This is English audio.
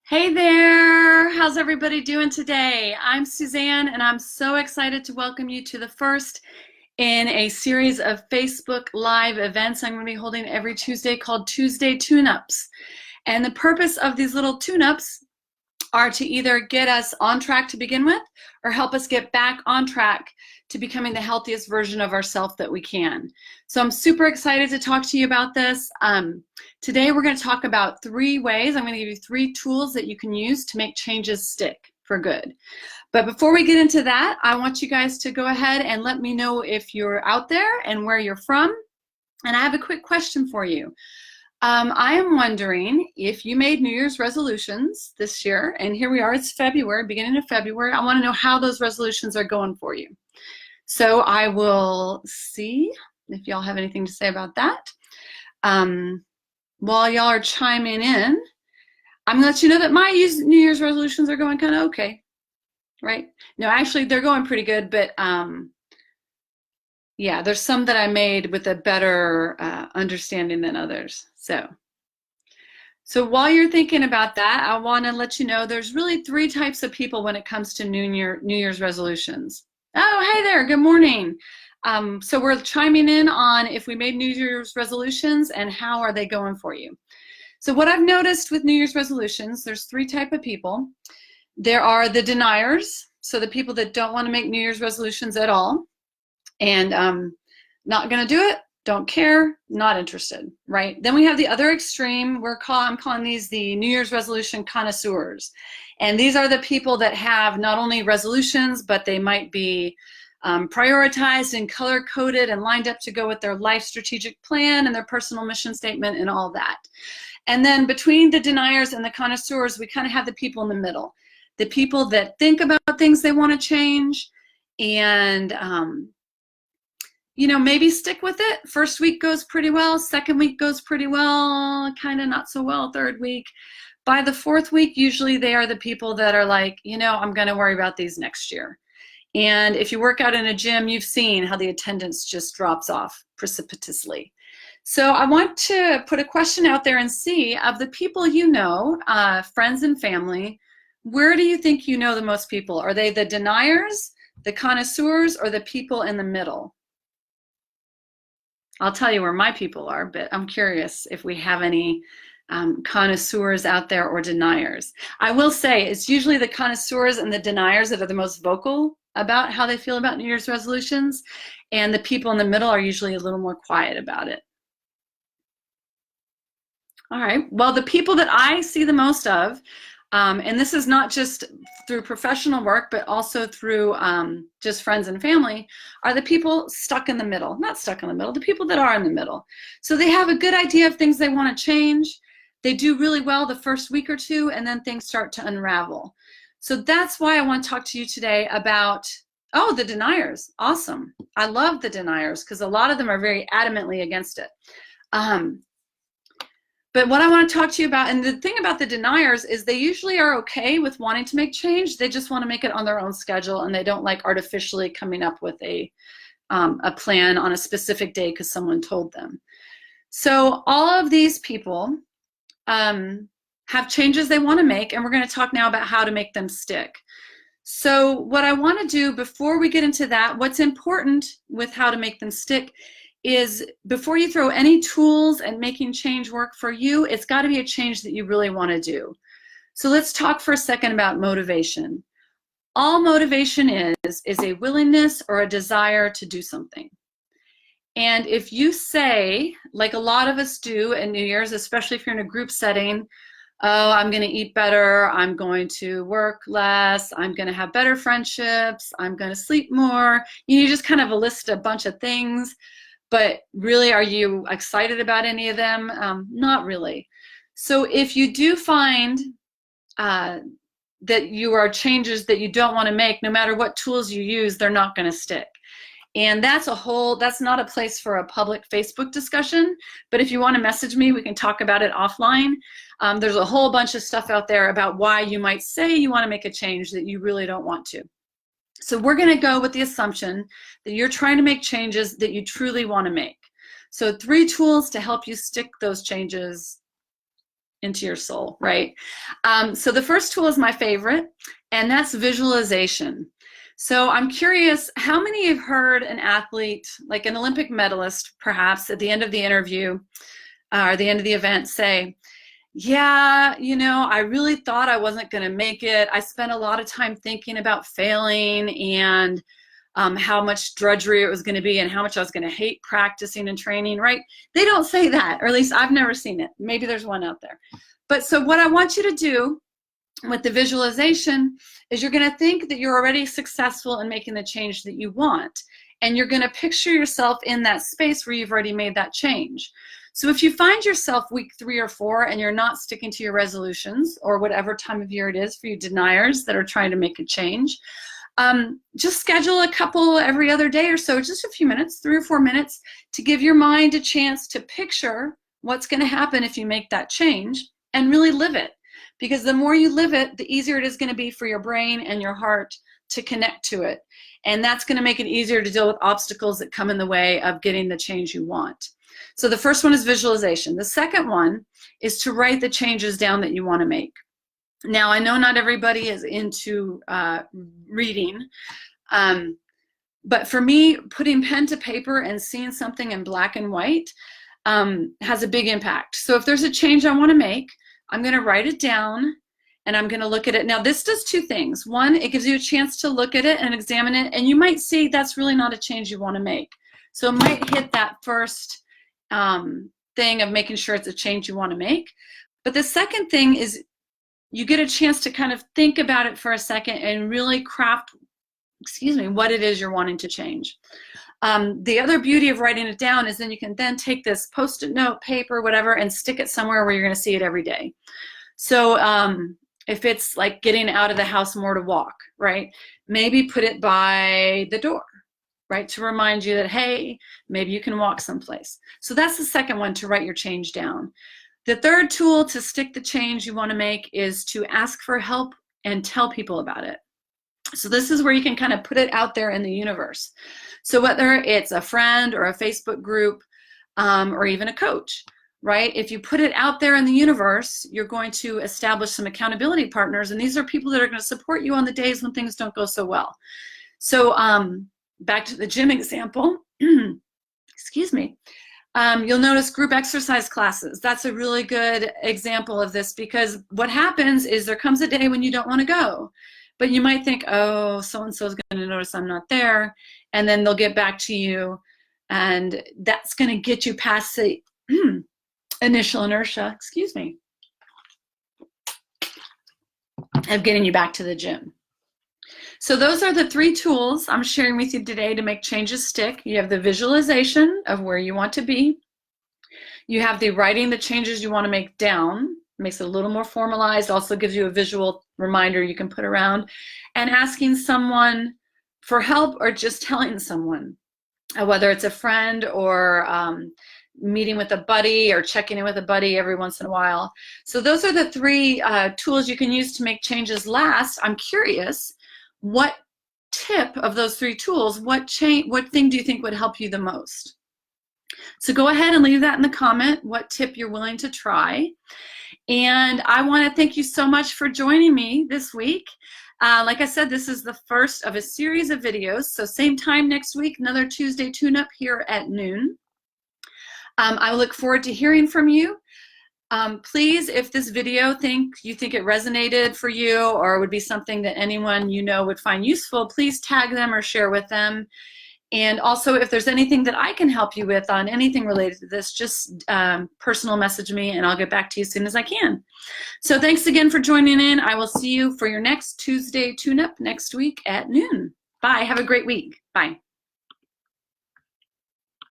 Hey there, how's everybody doing today? I'm Suzanne and I'm so excited to welcome you to the first in a series of Facebook Live events I'm going to be holding every Tuesday called Tuesday Tune-Ups. And the purpose of these little tune-ups are to either get us on track to begin with or help us get back on track to becoming the healthiest version of ourselves that we can. So I'm super excited to talk to you about this. Today we're going to talk about 3 ways. I'm going to give you 3 tools that you can use to make changes stick for good. But before we get into that, I want you guys to go ahead and let me know if you're out there and where you're from. And I have a quick question for you. I am wondering if you made New Year's resolutions this year, and here we are, it's February, beginning of February. I want to know how those resolutions are going for you. So I will see if y'all have anything to say about that. While y'all are chiming in, I'm going to let you know that my New Year's resolutions are going kind of okay, right? No, actually, they're going pretty good, but yeah, there's some that I made with a better understanding than others. So while you're thinking about that, I want to let you know there's really 3 types of people when it comes to New Year's resolutions. Oh, hey there, good morning. So we're chiming in on if we made New Year's resolutions and how are they going for you. So what I've noticed with New Year's resolutions, there's 3 types of people. There are the deniers, so the people that don't want to make New Year's resolutions at all and not going to do it, don't care, not interested, right? Then we have the other extreme. I'm calling these the New Year's resolution connoisseurs. And these are the people that have not only resolutions, but they might be prioritized and color-coded and lined up to go with their life strategic plan and their personal mission statement and all that. And then between the deniers and the connoisseurs, we kind of have the people in the middle. The people that think about things they want to change and you know, maybe stick with it. First week goes pretty well. Second week goes pretty well. Kind of not so well. Third week. By the 4th week, usually they are the people that are like, you know, I'm going to worry about these next year. And if you work out in a gym, you've seen how the attendance just drops off precipitously. So I want to put a question out there and see, of the people you know, friends and family, where do you think you know the most people? Are they the deniers, the connoisseurs, or the people in the middle? I'll tell you where my people are, but I'm curious if we have any connoisseurs out there or deniers. I will say it's usually the connoisseurs and the deniers that are the most vocal about how they feel about New Year's resolutions, and the people in the middle are usually a little more quiet about it. All right, well, the people that I see the most of, and this is not just through professional work, but also through just friends and family, are the people stuck in the middle. Not stuck in the middle, the people that are in the middle. So they have a good idea of things they want to change. They do really well the first week or 2, and then things start to unravel. So that's why I want to talk to you today about, oh, the deniers. Awesome. I love the deniers because a lot of them are very adamantly against it. But what I want to talk to you about, and the thing about the deniers is they usually are okay with wanting to make change. They just want to make it on their own schedule, and they don't like artificially coming up with a plan on a specific day because someone told them. So all of these people have changes they want to make, and we're going to talk now about how to make them stick. So what I want to do before we get into that, what's important with how to make them stick is before you throw any tools and making change work for you, it's got to be a change that you really want to do. So let's talk for a second about motivation. All motivation is a willingness or a desire to do something. And if you say, like a lot of us do at New Year's, especially if you're in a group setting, oh, I'm going to eat better, I'm going to work less, I'm going to have better friendships, I'm going to sleep more. You just kind of list a bunch of things. But really, are you excited about any of them? Not really. So if you do find that you are changes that you don't want to make, no matter what tools you use, they're not going to stick. And that's not a place for a public Facebook discussion. But if you want to message me, we can talk about it offline. There's a whole bunch of stuff out there about why you might say you want to make a change that you really don't want to. So we're going to go with the assumption that you're trying to make changes that you truly want to make. So 3 tools to help you stick those changes into your soul, right? So the first tool is my favorite, and that's visualization. So I'm curious, how many have heard an athlete, like an Olympic medalist, perhaps, at the end of the interview or the end of the event say, yeah, you know, I really thought I wasn't going to make it. I spent a lot of time thinking about failing and how much drudgery it was going to be and how much I was going to hate practicing and training, right? They don't say that, or at least I've never seen it. Maybe there's one out there. But so what I want you to do with the visualization is you're going to think that you're already successful in making the change that you want. And you're going to picture yourself in that space where you've already made that change. So if you find yourself week 3 or 4 and you're not sticking to your resolutions, or whatever time of year it is for you deniers that are trying to make a change, just schedule a couple every other day or so, just a few minutes, 3 or 4 minutes, to give your mind a chance to picture what's going to happen if you make that change and really live it. Because the more you live it, the easier it is going to be for your brain and your heart to connect to it. And that's going to make it easier to deal with obstacles that come in the way of getting the change you want. So the first one is visualization. The second one is to write the changes down that you want to make. Now, I know not everybody is into reading, but for me, putting pen to paper and seeing something in black and white has a big impact. So if there's a change I want to make, I'm going to write it down and I'm going to look at it. Now, this does 2 things. One, it gives you a chance to look at it and examine it, and you might see that's really not a change you want to make. So it might hit that first thing of making sure it's a change you want to make. But the second thing is you get a chance to kind of think about it for a second and really craft, what it is you're wanting to change. The other beauty of writing it down is then you can then take this Post-it note, paper, whatever, and stick it somewhere where you're going to see it every day. So if it's like getting out of the house more to walk, right? Maybe put it by the door, right? To remind you that, hey, maybe you can walk someplace. So that's the second one, to write your change down. The third tool to stick the change you want to make is to ask for help and tell people about it. So this is where you can kind of put it out there in the universe. So whether it's a friend or a Facebook group or even a coach, right? If you put it out there in the universe, you're going to establish some accountability partners, and these are people that are going to support you on the days when things don't go so well. So back to the gym example, excuse me. You'll notice group exercise classes. That's a really good example of this, because what happens is there comes a day when you don't want to go, but you might think, oh, so-and-so is going to notice I'm not there, and then they'll get back to you, and that's going to get you past the initial inertia, of getting you back to the gym. So those are the 3 tools I'm sharing with you today to make changes stick. You have the visualization of where you want to be. You have the writing the changes you want to make down. Makes it a little more formalized, also gives you a visual reminder you can put around. And asking someone for help, or just telling someone, whether it's a friend or meeting with a buddy or checking in with a buddy every once in a while. So those are the 3 tools you can use to make changes last. I'm curious, what tip of those 3 tools, what thing do you think would help you the most? So go ahead and leave that in the comment, what tip you're willing to try. And I want to thank you so much for joining me this week. Like I said, this is the first of a series of videos. So same time next week, another Tuesday tune-up here at noon. I look forward to hearing from you. Please, if this video you think it resonated for you or would be something that anyone you know would find useful, please tag them or share with them. And also, if there's anything that I can help you with on anything related to this, just personal message me and I'll get back to you as soon as I can. So thanks again for joining in. I will see you for your next Tuesday tune-up next week at noon. Bye. Have a great week. Bye.